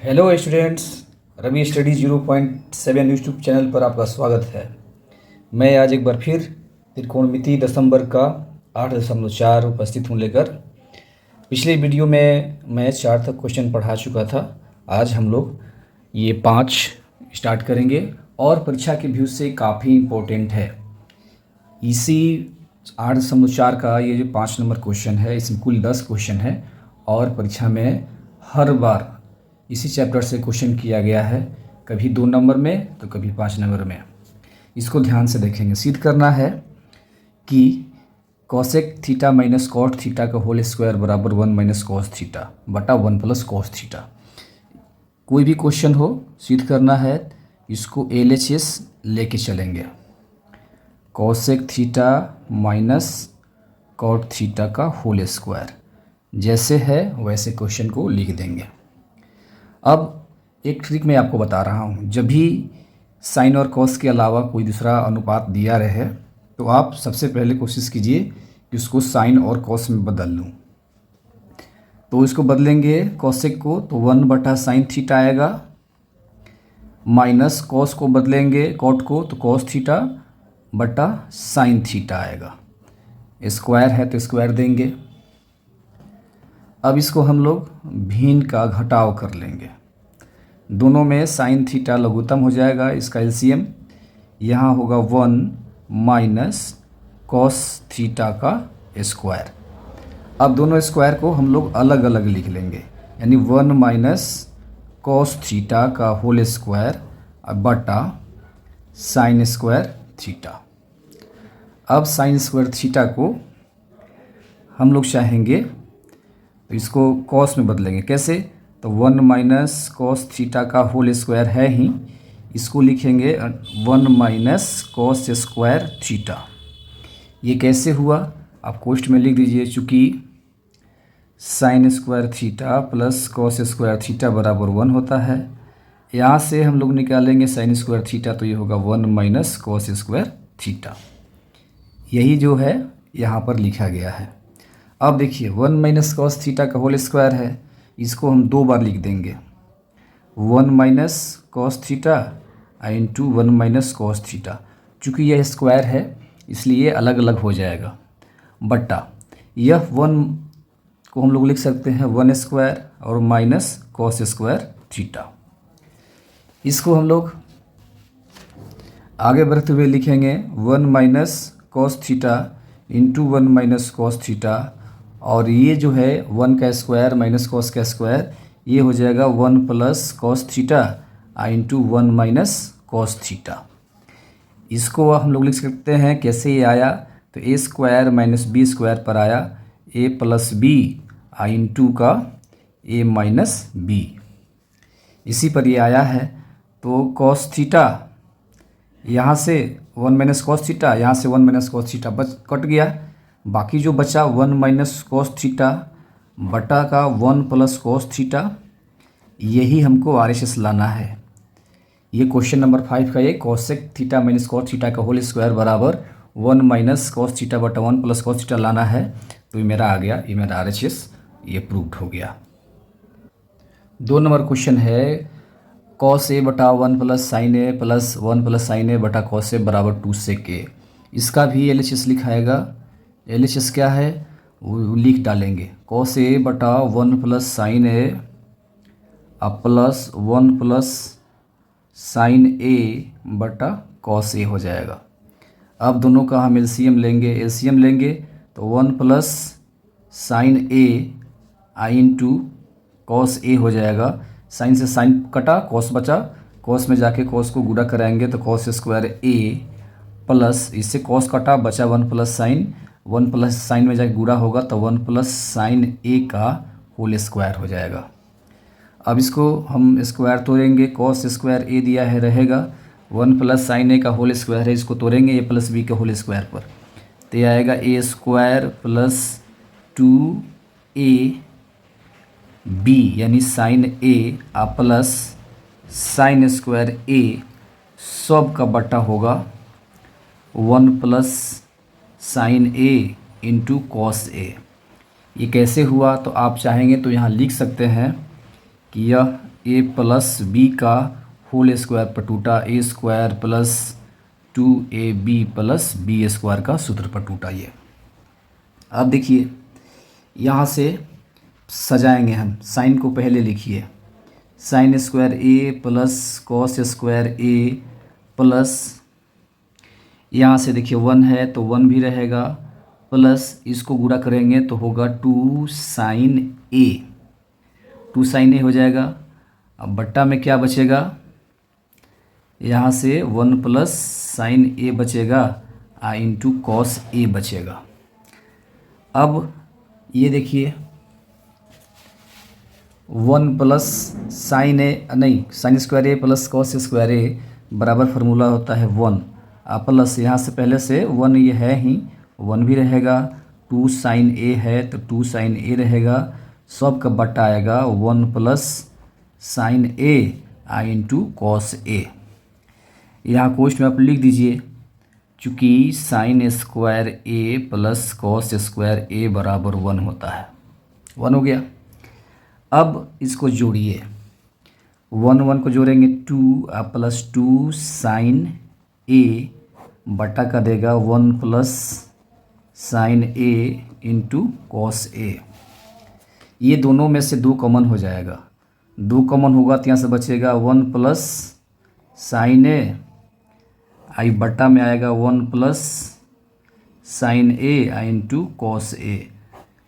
Hello students, Ravi study 0.7 YouTube channel पर आपका स्वागत है। मैं आज एक बार फिर त्रिकोणमिति दसम वर्ग का 8.4 उपस्थित हूँ लेकर। पिछले वीडियो में मैं 4 तक क्वेश्चन पढ़ा चुका था। आज हम लोग ये 5 स्टार्ट करेंगे और परीक्षा के व्यू से काफ़ी इम्पोर्टेंट है। इसी 8.4 का ये जो 5 नंबर क्वेश्चन है, इसमें कुल 10 क्वेश्चन है और परीक्षा में हर बार इसी चैप्टर से क्वेश्चन किया गया है, कभी 2 नंबर में तो कभी 5 नंबर में। इसको ध्यान से देखेंगे। सिद्ध करना है कि cosec theta minus cot theta का होल स्क्वायर बराबर 1 माइनस कॉस थीटा बटा 1 प्लस कॉस थीटा। कोई भी क्वेश्चन हो सिद्ध करना है, इसको LHS लेके चलेंगे। Cosec theta minus cot theta का होल स्क्वायर जैसे है वैसे क्वेश्चन को लिख देंगे। अब एक ट्रिक मैं आपको बता रहा हूँ। जब भी साइन और कॉस के अलावा कोई दूसरा अनुपात दिया रहे तो आप सबसे पहले कोशिश कीजिए कि उसको साइन और कॉस में बदल लूँ। तो इसको बदलेंगे कॉसेक को तो 1 बटा साइन थीटा आएगा, माइनस कॉस को बदलेंगे कॉट को तो कॉस थीटा बटा साइन थीटा आएगा। स्क्वायर है तो स्क्वायर देंगे। अब इसको हम लोग भिन्न का घटाव कर लेंगे। दोनों में साइन थीटा लघुत्तम हो जाएगा, इसका एलसीएम यहाँ होगा 1 माइनस कॉस थीटा का स्क्वायर। अब दोनों स्क्वायर को हम लोग अलग अलग लिख लेंगे, यानी 1 माइनस कॉस थीटा का होल स्क्वायर बटा साइन स्क्वायर थीटा। अब साइन स्क्वायर थीटा को हम लोग चाहेंगे तो इसको कॉस में बदलेंगे। कैसे? तो 1 माइनस कॉस थीटा का होल स्क्वायर है ही, इसको लिखेंगे 1 माइनस कॉस स्क्वायर थीटा। ये कैसे हुआ आप कोष्ठ में लिख दीजिए। चूँकि sign square theta plus cos square theta बराबर 1 होता है, यहाँ से हम लोग निकालेंगे साइन स्क्वायर थीटा तो ये होगा 1 माइनस कॉस स्क्वायर थीटा। यही जो है यहाँ पर लिखा गया है। अब देखिए 1 माइनस कॉस थीटा का होल स्क्वायर है, इसको हम 2 बार लिख देंगे। 1 minus cos theta into 1 minus cos theta. चूँकि यह स्क्वायर है इसलिए अलग अलग हो जाएगा, बटा यह 1 को हम लोग लिख सकते हैं 1 स्क्वायर और माइनस कॉस स्क्वायर थीटा। इसको हम लोग आगे बढ़ते हुए लिखेंगे 1 minus cos theta into 1 minus cos theta, और ये जो है 1 का स्क्वायर माइनस कॉस का स्क्वायर ये हो जाएगा 1 plus cos theta into 1 minus cos theta. इसको हम लोग लिख सकते हैं कैसे ये आया, तो ए स्क्वायर माइनस बी स्क्वायर पर आया ए प्लस बी इंटू का ए माइनस बी, इसी पर ये आया है। तो कॉस थीटा यहाँ से 1 माइनस कॉस थीटा, यहाँ से 1 माइनस कॉस थीटा कट गया, बाकी जो बचा 1 माइनस कॉस थीटा बटा का 1 प्लस कॉस थीटा, यही हमको RHS लाना है। ये क्वेश्चन नंबर 5 का ये cosec theta minus cos theta का होल स्क्वायर बराबर 1 माइनस कॉस थीटा बटा 1 प्लस कॉस थीटा लाना है। तो ये मेरा आ गया, ये मेरा RHS ये प्रूव्ड हो गया। 2 नंबर क्वेश्चन है कॉस ए बटा 1 plus sine A plus 1 plus sine ए बटा कॉस ए बराबर 2 सेक ए। इसका भी LHS लिखाएगा। LHS क्या है वो लिख डालेंगे। कॉस ए बटा 1 plus sine A plus 1 plus sine ए बटा कॉस ए हो जाएगा। अब दोनों का हम LCM लेंगे तो 1 plus sine A into cos A हो जाएगा। साइन से साइन कटा, कॉस बचा, कॉस में जाके कॉस को गुणा कराएंगे तो कॉस स्क्वायर ए प्लस इससे कॉस कटा बचा 1 प्लस साइन, 1 प्लस साइन में जाके गुणा होगा तो 1 प्लस साइन ए का होल स्क्वायर हो जाएगा। अब इसको हम स्क्वायर तोड़ेंगे, कॉस स्क्वायर ए दिया है रहेगा, 1 प्लस साइन ए का होल स्क्वायर है, इसको तोड़ेंगे ए प्लस बी के होल स्क्वायर पर, तो ये आएगा ए स्क्वायर प्लस 2ab यानी sign A plus sine square ए सब का बट्टा होगा 1 plus sine A into cos A. ये कैसे हुआ तो आप चाहेंगे तो यहाँ लिख सकते हैं कि यह ए प्लस बी का होल स्क्वायर पर टूटा, A square plus 2ab plus B square का सूत्र पर टूटा ये। अब देखिए यहाँ से सजाएंगे हम, साइन को पहले लिखिए, साइन स्क्वायर ए प्लस कॉस स्क्वायर ए प्लस, यहाँ से देखिए 1 है तो 1 भी रहेगा, प्लस इसको गुणा करेंगे तो होगा 2 साइन ए, 2 साइन ए हो जाएगा। अब बट्टा में क्या बचेगा, यहाँ से 1 प्लस साइन ए बचेगा इंटू कॉस ए बचेगा। अब ये देखिए 1 प्लस साइन ए, नहीं sine square A plus cos square A बराबर फार्मूला होता है 1, प्लस यहाँ से पहले से 1 ये है ही, 1 भी रहेगा, 2 साइन ए है तो 2 साइन ए रहेगा, सब का बट्टा आएगा 1 plus sine A into cos A. यहाँ क्वेश्चन में आप लिख दीजिए, चूँकि sine square A plus cos square A बराबर 1 होता है, 1 हो गया। अब इसको जोड़िए, 1 1 को जोड़ेंगे 2 प्लस 2 साइन ए बटा का देगा 1 plus sine A into cos A. ये दोनों में से 2 कॉमन हो जाएगा, 2 कॉमन होगा तो यहाँ से बचेगा 1 प्लस साइन ए, आई बटा में आएगा 1 plus sine A into cos A.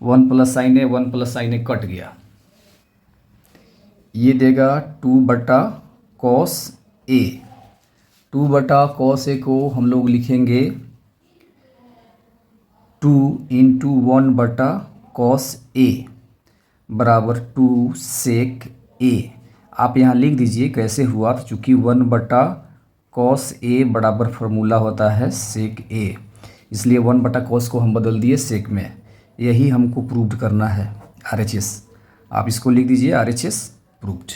1 plus sine A, 1 plus sine A cut गया, ये देगा 2 बटा कॉस ए। 2 बटा कॉस ए को हम लोग लिखेंगे 2 इंटू 1 बटा कॉस ए बराबर 2 सेक ए। आप यहाँ लिख दीजिए कैसे हुआ, तो चूँकि 1 बटा कॉस ए बराबर फार्मूला होता है सेक ए, इसलिए 1 बटा कॉस को हम बदल दिए सेक में। यही हमको प्रूव करना है RHS, आप इसको लिख दीजिए RHS प्रूव्ड।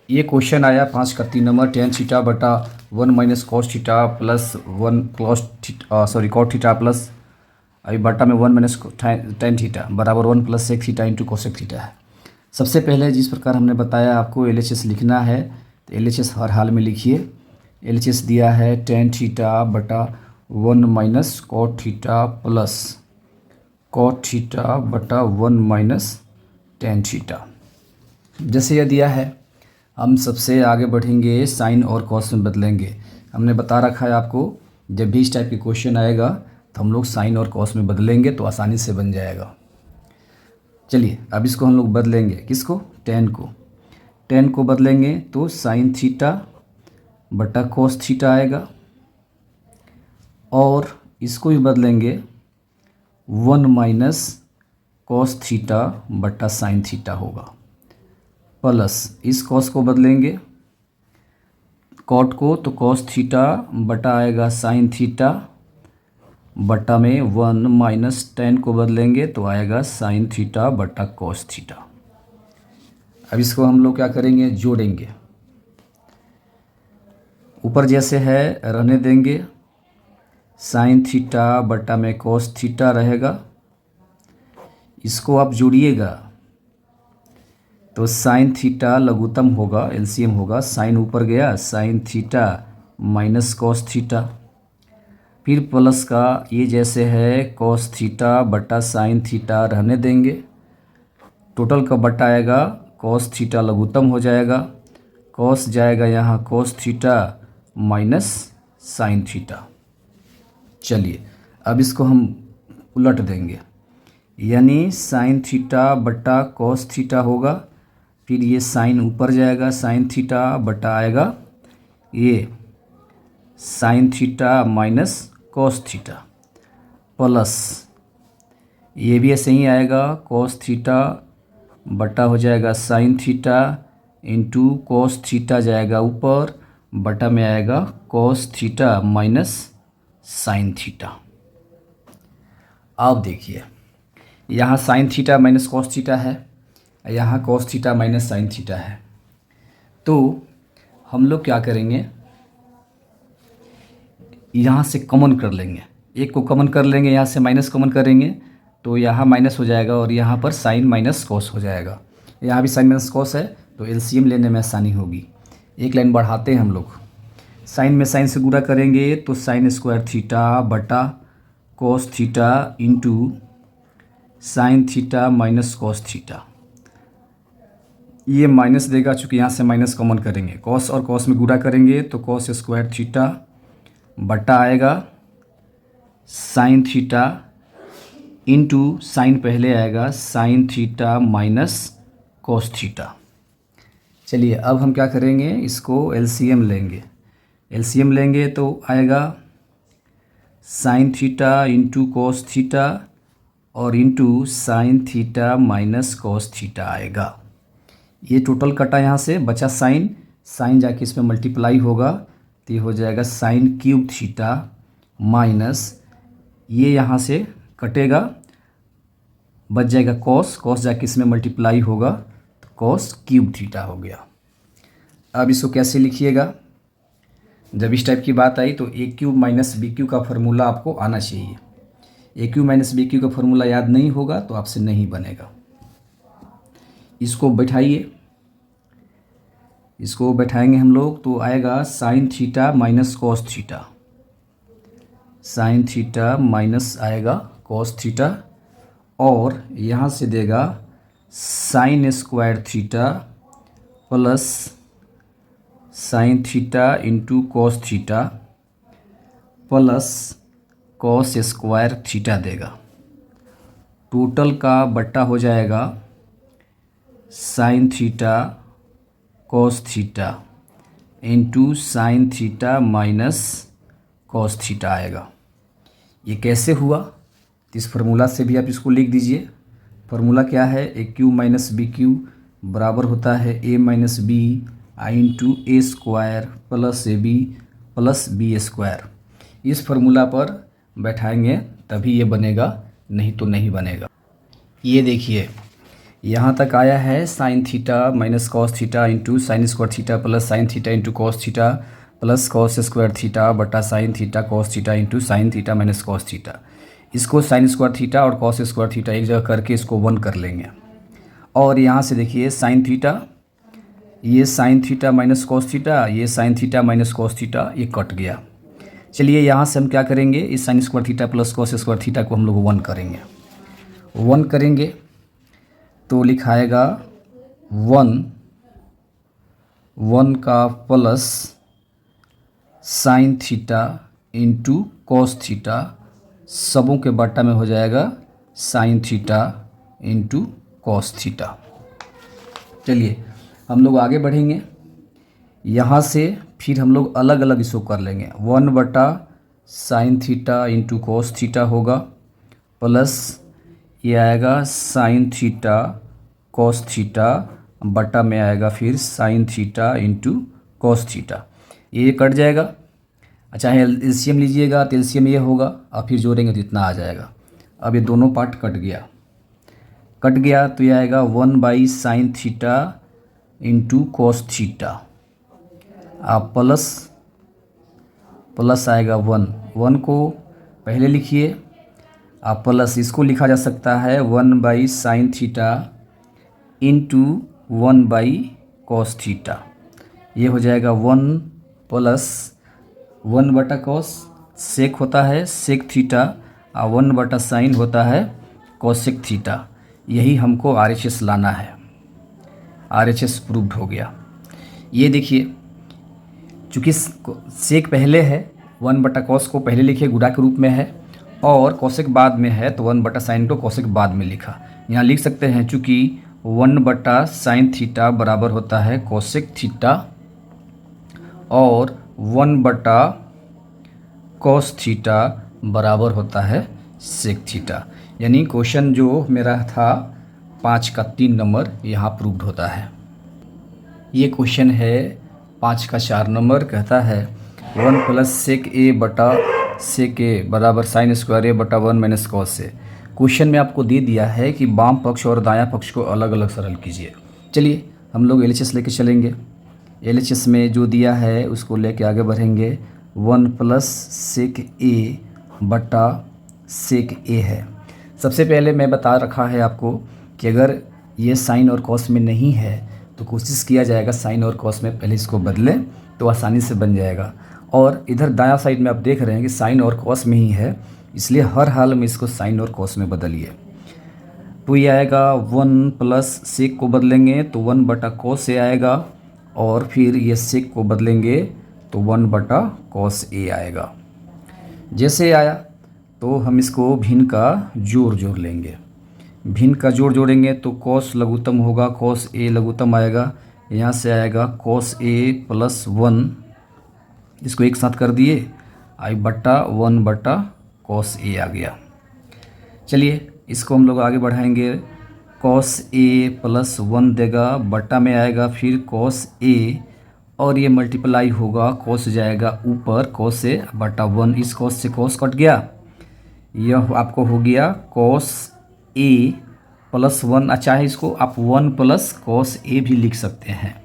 ये क्वेश्चन आया 5 का 3 नंबर, टेन थीटा बटा 1 minus cos theta plus 1 cot theta plus अभी बटा में 1 माइनस टेन थीटा बराबर 1 plus sec theta into cosec theta है। सबसे पहले जिस प्रकार हमने बताया आपको LHS लिखना है, तो LHS हर हाल में लिखिए। LHS दिया है टेन थीटा बटा 1 minus cot theta plus cot theta बटा 1 माइनस टेन थीटा। जैसे यह दिया है, हम सबसे आगे बढ़ेंगे, साइन और कॉस में बदलेंगे। हमने बता रखा है आपको, जब भी इस टाइप के क्वेश्चन आएगा तो हम लोग साइन और कॉस में बदलेंगे तो आसानी से बन जाएगा। चलिए अब इसको हम लोग बदलेंगे, किसको, टेन को बदलेंगे तो साइन थीटा बटा कॉस थीटा आएगा, और इसको भी बदलेंगे 1 माइनस कॉस थीटा बटा साइन थीटा होगा, प्लस इस कॉस को बदलेंगे कॉट को तो कॉस थीटा बटा आएगा साइन थीटा बटा में 1 माइनस टेन को बदलेंगे तो आएगा साइन थीटा बटा कॉस थीटा। अब इसको हम लोग क्या करेंगे, जोड़ेंगे, ऊपर जैसे है रहने देंगे, साइन थीटा बटा में कॉस थीटा रहेगा, इसको आप जोड़िएगा तो साइन थीटा लघुत्तम होगा, LCM होगा, साइन ऊपर गया sign theta minus cos theta, फिर प्लस का ये जैसे है कॉस थीटा बटा साइन थीटा रहने देंगे, टोटल का बटा आएगा कॉस थीटा लघुत्तम हो जाएगा, कॉस जाएगा यहाँ cos theta minus sine theta. चलिए अब इसको हम उलट देंगे, यानी साइन थीटा बटा कॉस थीटा होगा, फिर ये साइन ऊपर जाएगा साइन थीटा बटा आएगा ये sine theta minus cos theta, plus ये भी ऐसे ही आएगा कॉस थीटा बटा हो जाएगा sign theta into cos theta जाएगा ऊपर बटा में आएगा cos theta minus sine theta. अब देखिए यहाँ sign theta minus cos theta है, यहाँ cos theta minus sine theta है, तो हम लोग क्या करेंगे, यहाँ से कॉमन कर लेंगे, एक को कॉमन कर लेंगे, यहाँ से माइनस कॉमन करेंगे तो यहाँ माइनस हो जाएगा और यहाँ पर साइन माइनस कॉस हो जाएगा। यहाँ भी साइन माइनस कॉस है तो एलसीएम लेने में आसानी होगी। एक लाइन बढ़ाते हैं हम लोग। साइन में साइन से गुणा करेंगे तो साइन स्क्वायर थीटा बटा cos theta into sine theta minus cos theta. ये माइनस देगा, चूँकि यहाँ से माइनस कॉमन करेंगे, कॉस और कॉस में गुणा करेंगे तो कॉस स्क्वायर थीटा बटा आएगा साइन थीटा इंटू साइन पहले आएगा sine theta minus cos theta. चलिए अब हम क्या करेंगे, इसको एलसीएम लेंगे। एलसीएम लेंगे तो आएगा sine theta into cos theta और into sine theta minus cos theta आएगा। ये टोटल कटा यहाँ से, बचा साइन, साइन जाके इसमें मल्टीप्लाई होगा तो ये हो जाएगा साइन क्यूब थीटा माइनस, ये यहाँ से कटेगा, बच जाएगा कॉस, कॉस जाके इसमें मल्टीप्लाई होगा तो कॉस क्यूब थीटा हो गया। अब इसको कैसे लिखिएगा, जब इस टाइप की बात आई तो ए क्यूब माइनस बी क्यू का फार्मूला आपको आना चाहिए। ए क्यूब माइनस बी क्यू का फार्मूला याद नहीं होगा तो आपसे नहीं बनेगा। इसको बैठाइए, इसको बैठाएंगे हम लोग तो आएगा sine theta minus cos theta, sign theta minus आएगा कॉस थीटा और यहाँ से देगा sign square theta plus sine theta into cos theta plus cos square theta देगा। टोटल का बट्टा हो जाएगा sign theta cos theta into sine theta minus cos theta आएगा। ये कैसे हुआ, तो इस फार्मूला से भी आप इसको लिख दीजिए। फार्मूला क्या है, A Q minus B Q बराबर होता है A minus B I into A square plus A B plus B square. इस फार्मूला पर बैठाएंगे तभी ये बनेगा, नहीं तो नहीं बनेगा। ये देखिए यहाँ तक आया है sine theta minus cos theta into sine square theta plus sine theta into cos theta plus cos square theta बटा sine theta cos theta into sine theta minus cos theta. इसको साइन स्क्वायर थीटा और cos square theta एक जगह करके इसको 1 कर लेंगे। और यहाँ से देखिए साइन थीटा, ये sine theta minus cos theta, ये sine theta minus cos theta, ये कट गया। चलिए यहाँ से हम क्या करेंगे, इस sine square theta plus cos square theta को हम लोग 1 करेंगे। 1 करेंगे तो लिखाएगा 1 का plus sine theta into cos theta, सबों के बट्टा में हो जाएगा sign theta into cos theta. चलिए हम लोग आगे बढ़ेंगे, यहाँ से फिर हम लोग अलग अलग इसको कर लेंगे। 1 बटा sine theta into cos theta होगा प्लस ये आएगा साइन थीटा कॉस थीटा बटा में आएगा फिर sign theta into cos theta, ये कट जाएगा। अच्छा है, एलसीएम लीजिएगा तो एलसीएम ये होगा और फिर जोड़ेंगे तो इतना आ जाएगा। अब ये दोनों पार्ट कट गया तो ये आएगा 1 by sine theta into cos theta आप प्लस आएगा 1 को पहले लिखिए आप प्लस, इसको लिखा जा सकता है 1 by sine theta into 1 by cos theta. ये हो जाएगा 1 प्लस 1 बटा कॉस सेक होता है सेक थीटा और 1 बटा साइन होता है कॉसेक थीटा। यही हमको आरएचएस लाना है। आरएचएस प्रूव्ड हो गया। ये देखिए चूँकि सेक पहले है, 1 बटा कॉस को पहले लिखे गुणा के रूप में है और कॉसेक बाद में है तो 1 बटा साइन को कॉसेक बाद में लिखा। यहाँ लिख सकते हैं चूँकि 1 बटा साइन थीटा बराबर होता है कॉसेक थीटा और 1 बटा कॉस थीटा बराबर होता है सेक थीटा। यानी क्वेश्चन जो मेरा था 5 का 3 नंबर यहाँ प्रूव्ड होता है। ये क्वेश्चन है 5 का 4 नंबर, कहता है 1 प्लस सेक ए बटा सेक ए बराबर साइन स्क्वायर ए बटा 1 माइनस कॉस से। क्वेश्चन में आपको दे दिया है कि बाम पक्ष और दायां पक्ष को अलग अलग सरल कीजिए। चलिए हम लोग एलएचएस लेके चलेंगे। एलएचएस में जो दिया है उसको लेके आगे बढ़ेंगे। 1 प्लस सेक ए बटा सेक ए है। सबसे पहले मैं बता रखा है आपको कि अगर ये साइन और कॉस में नहीं है तो कोशिश किया जाएगा साइन और कॉस में पहले इसको बदलें तो आसानी से बन जाएगा। और इधर दायां साइड में आप देख रहे हैं कि साइन और कॉस में ही है, इसलिए हर हाल में इसको साइन और कॉस में बदलिए। तो ये आएगा 1 प्लस सेक को बदलेंगे तो 1 बटा कॉस ए आएगा, और फिर ये सेक को बदलेंगे तो 1 बटा कॉस ए आएगा। जैसे आया तो हम इसको भिन्न का जोड़ लेंगे। भिन्न का जोड़ जोड़ेंगे तो कॉस लघुत्तम होगा, कॉस ए लघुत्तम आएगा, यहाँ से आएगा कॉस ए प्लस 1, इसको एक साथ कर दिए आई बटा 1 बटा कॉस ए आ गया। चलिए इसको हम लोग आगे बढ़ाएंगे। कॉस ए प्लस 1 देगा, बटा में आएगा फिर कॉस ए, और ये मल्टीप्लाई होगा, कॉस जाएगा ऊपर, कॉस ए बटा 1, इस कॉस से कॉस कट गया, यह आपको हो गया कॉस ए प्लस 1। चाहे इसको आप 1 प्लस कॉस ए भी लिख सकते हैं।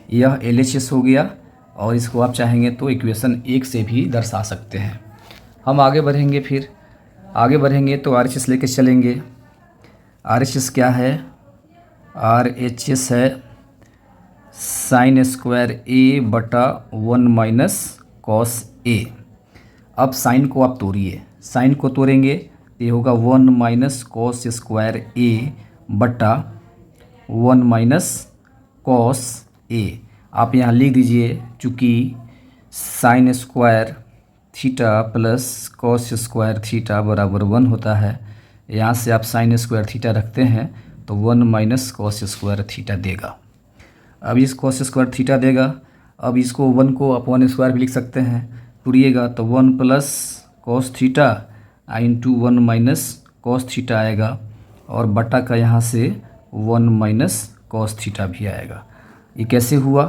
यह LHS हो गया, और इसको आप चाहेंगे तो इक्वेशन 1 से भी दर्शा सकते हैं। हम आगे बढ़ेंगे, फिर आगे बढ़ेंगे तो RHS लेके चलेंगे। RHS क्या है? RHS है साइन स्क्वायर ए बटा 1 माइनस कॉस ए। अब साइन को आप तोड़िए, साइन को तोड़ेंगे तो ये होगा 1 माइनस कॉस स्क्वायर ए बटा 1 माइनस कॉस ए। आप यहाँ लिख दीजिए, चूँकि sign square theta plus cos square theta बराबर 1 होता है, यहाँ से आप साइन स्क्वायर थीटा रखते हैं तो 1 माइनस कॉस स्क्वायर थीटा देगा। अब इस कॉस स्क्वायर थीटा देगा, अब इसको 1 को आप 1 स्क्वायर भी लिख सकते हैं, टूरिएगा तो 1 plus cos theta into 1 minus cos theta आएगा, और बटा का यहाँ से 1 माइनस कॉस थीटा भी आएगा। ये कैसे हुआ?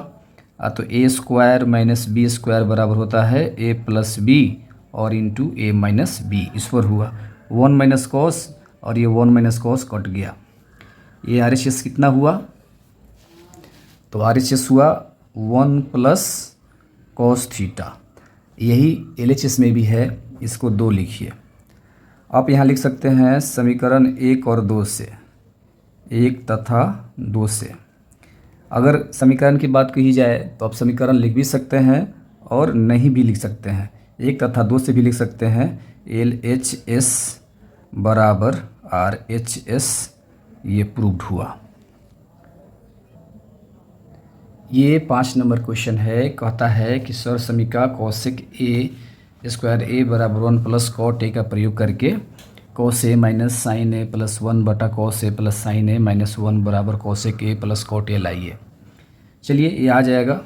तो ए स्क्वायर माइनस बी स्क्वायर बराबर होता है ए प्लस बी और इंटू ए माइनस बी, इस पर हुआ 1 माइनस कॉस, और ये 1 माइनस कॉस कट गया। ये RHS कितना हुआ? तो RHS हुआ 1 प्लस कॉस थीटा। यही LHS में भी है, इसको 2 लिखिए। आप यहाँ लिख सकते हैं समीकरण 1 और 2 से, 1 तथा 2 से। अगर समीकरण की बात कही जाए तो आप समीकरण लिख भी सकते हैं और नहीं भी लिख सकते हैं, 1 तथा 2 से भी लिख सकते हैं। LHS बराबर RHS, ये प्रूव्ड हुआ। ये 5 नंबर क्वेश्चन है। कहता है कि sir समीका Kaushik A square A बराबर 1 प्लस कॉट ए का प्रयोग करके cos A minus sine A plus 1 बटा cos A plus sine A minus 1 बराबर कौशिक ए प्लस कॉट ए लाइए। चलिए ये आ जाएगा।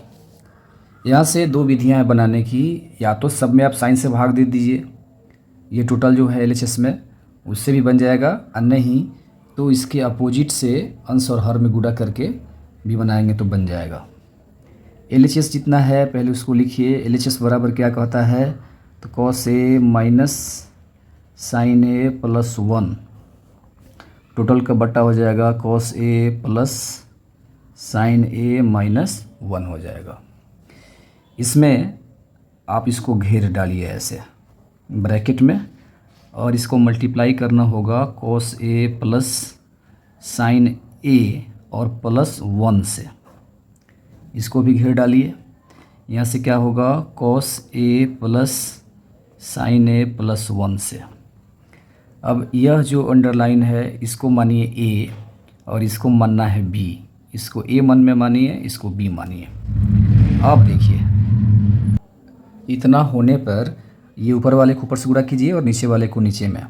यहाँ से 2 विधियाँ हैं बनाने की, या तो सब में आप साइन से भाग दे दीजिए, ये टोटल जो है LHS में उससे भी बन जाएगा, और नहीं तो इसके अपोजिट से अंश और हर में गुणा करके भी बनाएंगे तो बन जाएगा। LHS जितना है पहले उसको लिखिए। LHS बराबर क्या कहता है? तो cos A minus sine A plus 1, total का बट्टा हो जाएगा cos A plus sine A minus 1 हो जाएगा। इसमें आप इसको घेर डालिए ऐसे ब्रैकेट में, और इसको मल्टीप्लाई करना होगा कॉस ए प्लस साइन ए और प्लस 1 से, इसको भी घेर डालिए। यहाँ से क्या होगा? Cos A plus sine A plus 1 से। अब यह जो अंडरलाइन है इसको मानिए ए और इसको मानना है बी। इसको ए मन में मानिए, इसको बी मानिए। अब देखिए इतना होने पर ये ऊपर वाले को ऊपर से गुणा कीजिए और नीचे वाले को नीचे में।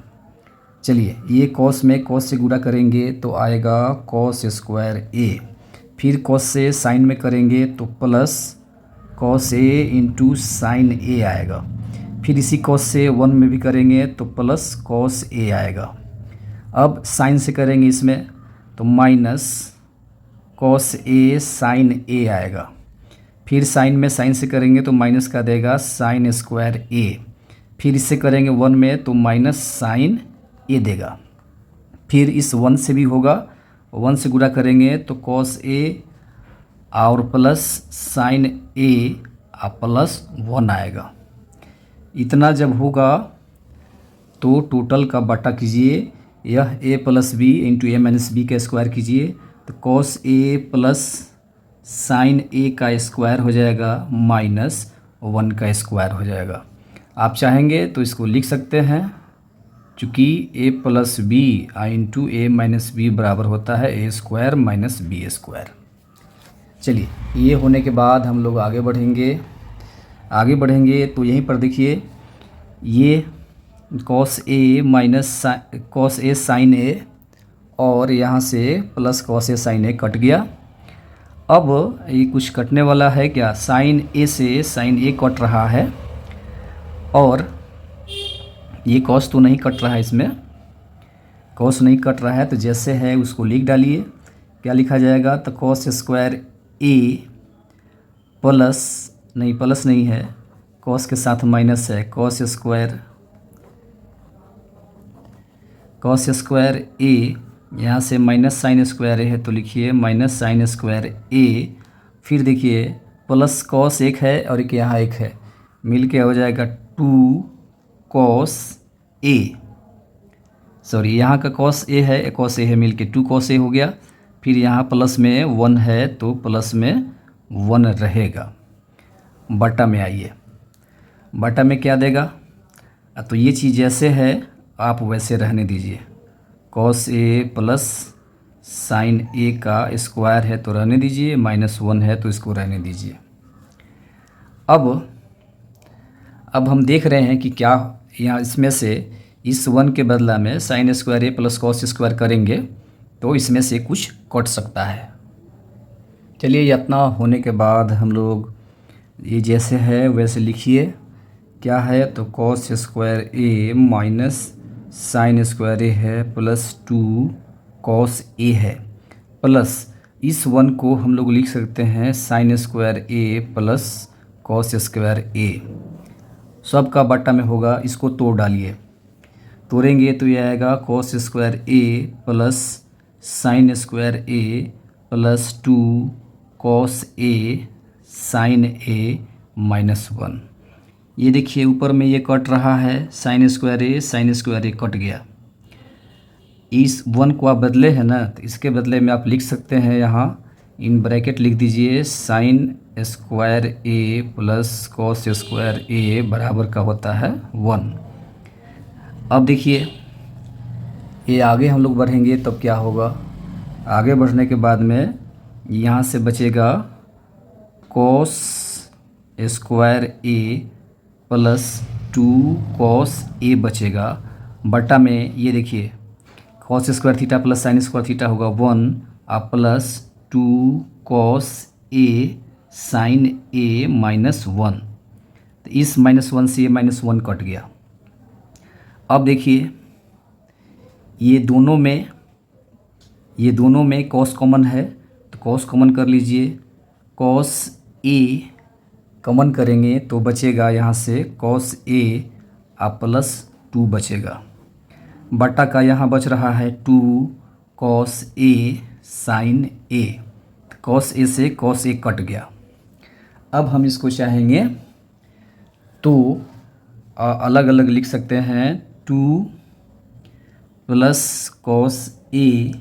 चलिए ये कॉस में कॉस से गुणा करेंगे तो आएगा कॉस स्क्वायर ए, फिर कॉस से साइन में करेंगे तो plus cos A into sine ए आएगा, फिर इसी कॉस से 1 में भी करेंगे तो प्लस कॉस ए आएगा। अब साइन से करेंगे इसमें तो माइनस कॉस ए साइन ए आएगा, फिर साइन में साइन से करेंगे तो माइनस का देगा साइन स्क्वायर ए, फिर इससे करेंगे 1 में तो माइनस साइन ए देगा, फिर इस 1 से भी होगा, 1 से गुणा करेंगे तो कॉस ए और प्लस साइन ए प्लस 1 आएगा। इतना जब होगा तो टोटल का बटा कीजिए, यह a plus B into A minus B का स्क्वायर कीजिए तो cos A plus sine A का स्क्वायर हो जाएगा माइनस 1 का स्क्वायर हो जाएगा। आप चाहेंगे तो इसको लिख सकते हैं, चूँकि a plus B into A minus B बराबर होता है A square minus B square. चलिए, ये होने के बाद हम लोग आगे बढ़ेंगे तो यहीं पर देखिए, ये cos A minus cos A sign ए और यहाँ से plus cos A sign A cut गया। अब ये कुछ कटने वाला है क्या, साइन ए से साइन ए कट रहा है और ये कॉस तो नहीं कट रहा है, इसमें कॉस नहीं कट रहा है, तो जैसे है उसको लिख डालिए। क्या लिखा जाएगा, तो कॉस स्क्वायर ए प्लस नहीं है, कॉस के साथ माइनस है, कॉस स्क्वायर ए, यहाँ से माइनस साइन स्क्वायर ए है तो लिखिए माइनस साइन स्क्वायर ए, फिर देखिए प्लस कॉस एक है और एक यहाँ एक है, मिल के हो जाएगा 2 कॉस ए, सॉरी यहाँ का कॉस ए है मिल के 2 कॉस ए हो गया। फिर यहाँ प्लस में 1 है तो प्लस में 1 रहेगा। बटा में आइए, बटा में क्या देगा, तो ये चीज़ जैसे है आप वैसे रहने दीजिए। Cos A plus sine A का स्क्वायर है तो रहने दीजिए, माइनस 1 है तो इसको रहने दीजिए। अब हम देख रहे हैं कि क्या यहाँ इसमें से इस 1 के बदला में साइन स्क्वायर ए प्लस कॉस स्क्वायर करेंगे तो इसमें से कुछ कट सकता है। चलिए, ये इतना होने के बाद हम लोग ये जैसे है वैसे लिखिए। क्या है, तो cos square A minus sine square ए है प्लस 2 कॉस ए है, प्लस इस 1 को हम लोग लिख सकते हैं साइन स्क्वायर ए प्लस कॉस स्क्वायर ए, सब का बट्टा में होगा। इसको तोड़ डालिए, तोड़ेंगे तो ये आएगा cos square A plus sine square A plus 2 cos A sign A minus 1। ये देखिए ऊपर में ये कट रहा है, साइन स्क्वायर ए कट गया। इस 1 को आप बदले हैं ना, तो इसके बदले में आप लिख सकते हैं, यहाँ इन ब्रैकेट लिख दीजिए sine square A plus cos square A बराबर का होता है 1। अब देखिए ये आगे हम लोग बढ़ेंगे तब क्या होगा, आगे बढ़ने के बाद में यहाँ से बचेगा cos square A plus 2 cos A बचेगा, बटा में ये देखिए cos square theta plus sign square theta होगा 1 और plus 2 cos A sign A minus 1, तो इस माइनस 1 से ये माइनस 1 कट गया। अब देखिए ये दोनों में कॉस कॉमन है तो कॉस कॉमन कर लीजिए, कॉस ए कॉमन करेंगे तो बचेगा यहाँ से कॉस ए और प्लस 2 बचेगा, बटा का यहाँ बच रहा है 2 cos A sign A, cos A से कॉस ए कट गया। अब हम इसको चाहेंगे तो अलग अलग लिख सकते हैं, 2 प्लस कॉस ए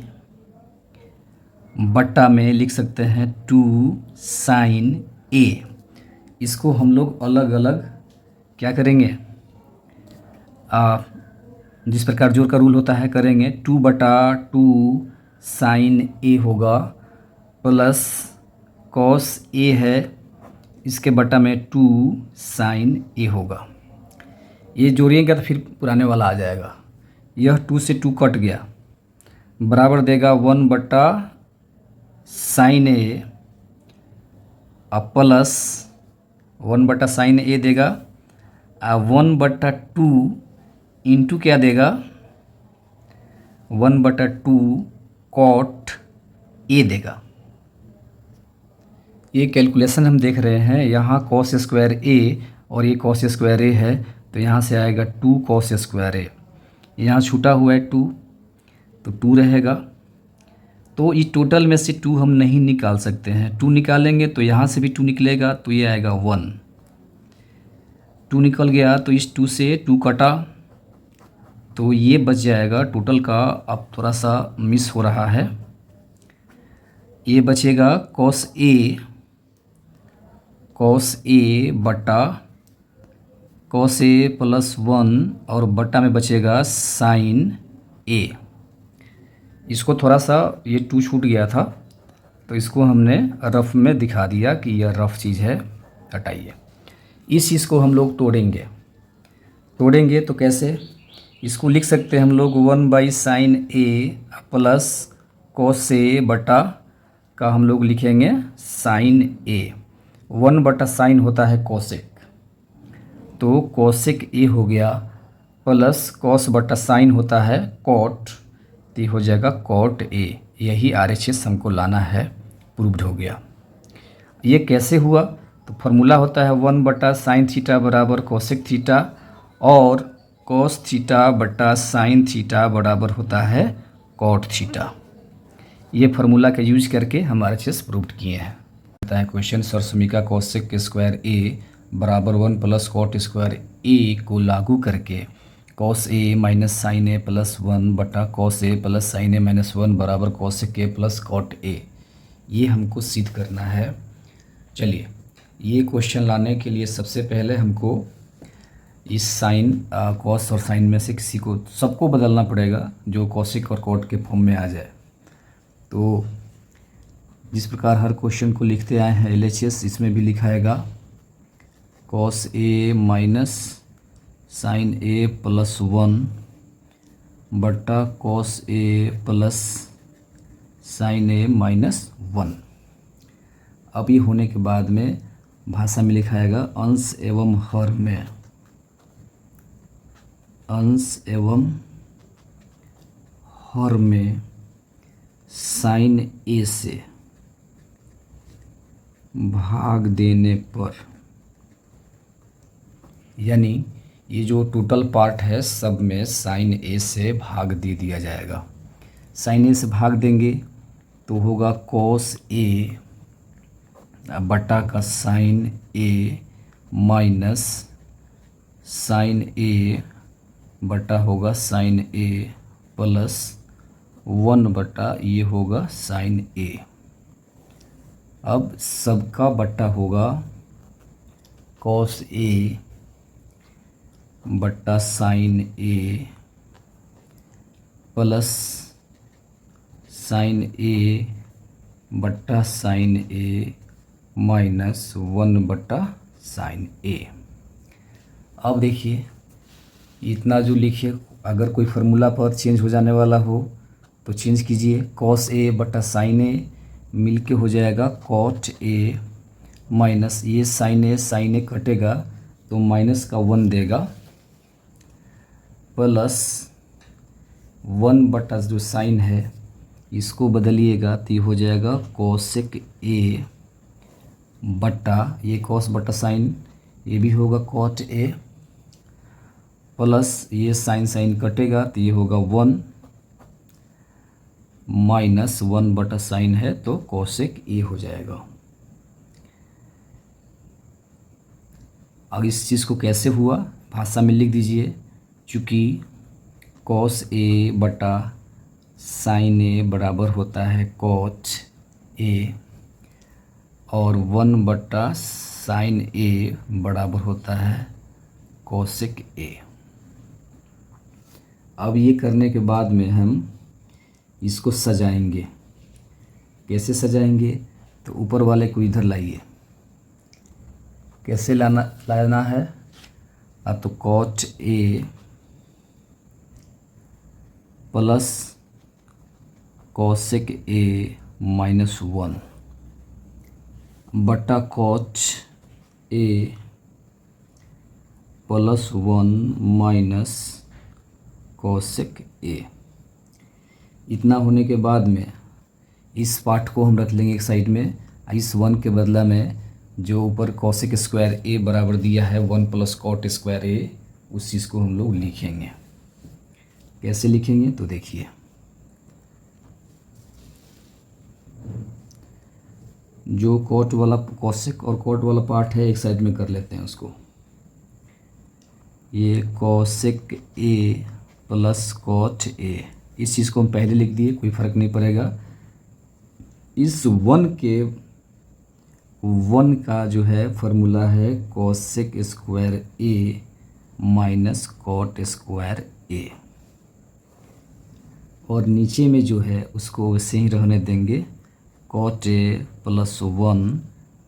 बट्टा में लिख सकते हैं 2 साइन ए। इसको हम लोग अलग अलग क्या करेंगे, जिस प्रकार जोड़ का रूल होता है करेंगे, 2/2 साइन ए होगा प्लस कॉस ए है इसके बटा में 2 साइन ए होगा। ये जोड़िएगा तो फिर पुराने वाला आ जाएगा। यह 2 से 2 कट गया, बराबर देगा 1/, साइन ए प्लस 1/, साइन ए देगा, 1/2 इंटू क्या देगा, 1/2 कॉट ए देगा। ये कैलकुलेशन हम देख रहे हैं, यहाँ कॉस स्क्वायर ए और ये कॉस स्क्वायर ए है तो यहाँ से आएगा 2 कॉस स्क्वायर ए, यहाँ छूटा हुआ है 2 तो 2 रहेगा। तो इस टोटल में से 2 हम नहीं निकाल सकते हैं, 2 निकालेंगे तो यहाँ से भी 2 निकलेगा तो ये आएगा 1, 2 निकल गया तो इस 2 से 2 कटा तो ये बच जाएगा टोटल का, अब थोड़ा सा मिस हो रहा है। ये बचेगा कॉस ए बटा कॉस ए प्लस 1 और बटा में बचेगा साइन ए। इसको थोड़ा सा ये 2 छूट गया था तो इसको हमने रफ में दिखा दिया कि यह रफ चीज़ है, हटाइए। इस चीज़ को हम लोग तोड़ेंगे तो कैसे, इसको लिख सकते हैं हम लोग 1/sin A plus cos A बटा का हम लोग लिखेंगे साइन ए। 1/sin होता है कोसेक, तो कोसेक ए हो गया, प्लस कॉस बटा साइन होता है कॉट, तो ये हो जाएगा कॉट ए। यही RHS हमको लाना है, प्रूव्ड हो गया। ये कैसे हुआ, तो फार्मूला होता है 1/sin थीटा बराबर कोसेक थीटा और कॉस थीटा बटा साइन थीटा बराबर होता है कॉट थीटा। ये फार्मूला का यूज करके हम RHS प्रूव्ड किए हैं। होता है क्वेश्चन, सरसमिका कोसेक स्क्वायर ए बराबर 1 प्लस कॉट स्क्वायर ए को लागू करके cos A minus sine A plus 1 बटा cos A plus sine A minus 1 बराबर cosec A plus cot A, ये हमको सिद्ध करना है। चलिए, ये क्वेश्चन लाने के लिए सबसे पहले हमको इस साइन कॉस और साइन में से किसी को, सबको बदलना पड़ेगा जो कॉसेक और कॉट के फॉर्म में आ जाए। तो जिस प्रकार हर क्वेश्चन को लिखते आए हैं LHS, इसमें भी लिखाएगा cos A minus sine A plus 1 बटा cos A plus sine A minus 1। अब ये होने के बाद में भाषा में लिखाएगा अंश एवं हर में साइन ए से भाग देने पर, यानी ये जो टोटल पार्ट है सब में साइन ए से भाग दे दिया जाएगा। साइन ए से भाग देंगे तो होगा कॉस ए बटा का साइन ए माइनस साइन ए बटा होगा साइन ए प्लस 1 बटा ये होगा साइन ए। अब सबका बटा होगा कॉस ए बटा साइन ए प्लस साइन ए बटा साइन ए माइनस 1 बटा साइन ए। अब देखिए इतना जो लिखिए, अगर कोई फार्मूला पर चेंज हो जाने वाला हो तो चेंज कीजिए। कॉस ए बटा साइन ए मिल के हो जाएगा कॉट ए माइनस ये साइन ए कटेगा तो माइनस का 1 देगा प्लस 1 बटा जो साइन है इसको बदलिएगा तो ये हो जाएगा कोसेक ए बटा ये कॉस बटा साइन, ये भी होगा कॉट ए प्लस ये साइन कटेगा तो ये होगा 1 माइनस 1 बटा साइन है तो कोसेक ए हो जाएगा। अब इस चीज़ को कैसे हुआ भाषा में लिख दीजिए, चूँकि कॉस ए बटा साइन ए बराबर होता है कॉट ए और 1 बटा साइन ए बराबर होता है कोसेक ए। अब ये करने के बाद में हम इसको सजाएंगे। कैसे सजाएंगे, तो ऊपर वाले को इधर लाइए। कैसे लाना है, अब तो cot A plus cosec A minus 1 बटा cot A plus 1 minus cosec A. इतना होने के बाद में इस पार्ट को हम रख लेंगे एक साइड में। इस 1 के बदला में जो ऊपर कोसेक स्क्वायर ए बराबर दिया है 1 प्लस कॉट स्क्वायर ए, उस चीज़ को हम लोग लिखेंगे। कैसे लिखेंगे तो देखिए, जो कॉट वाला कोसेक और कॉट वाला पार्ट है एक साइड में कर लेते हैं उसको। ये cosec A plus cot A. इस चीज़ को हम पहले लिख दिए, कोई फ़र्क नहीं पड़ेगा। इस वन का जो है फार्मूला है cosec square A minus cot square ए, और नीचे में जो है उसको वैसे ही रहने देंगे, cot A plus 1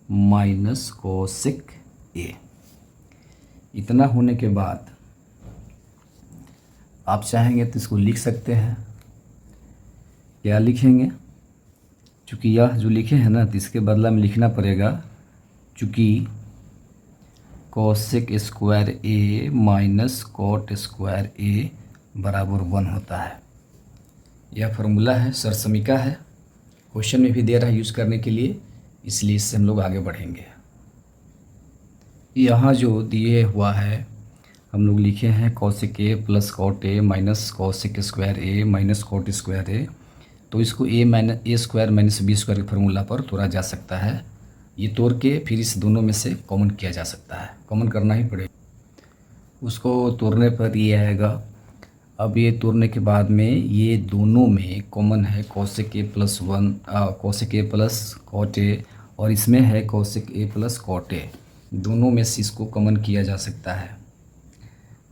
minus cosec A. इतना होने के बाद आप चाहेंगे तो इसको लिख सकते हैं। क्या लिखेंगे? चूँकि यह जो लिखे हैं ना, तो इसके बदला में लिखना पड़ेगा, चूँकि cosec square A minus cot square A बराबर 1 होता है। यह फार्मूला है, सरसमीका है, क्वेश्चन में भी दे रहा है यूज़ करने के लिए, इसलिए इससे हम लोग आगे बढ़ेंगे। यहाँ जो दिए हुआ है हम लोग लिखे हैं cosec A plus cot A minus cosec square A minus cot square A, तो इसको A square minus B square के फार्मूला पर तोड़ा जा सकता है। ये तोड़ के फिर इस दोनों में से कॉमन किया जा सकता है, कॉमन करना ही पड़ेगा। उसको तोड़ने पर ये आएगा। अब ये तोड़ने के बाद में ये दोनों में कॉमन है cosec A plus 1 cosec A plus cot A, और इसमें है cosec A plus cot A. दोनों में से इसको कॉमन किया जा सकता है।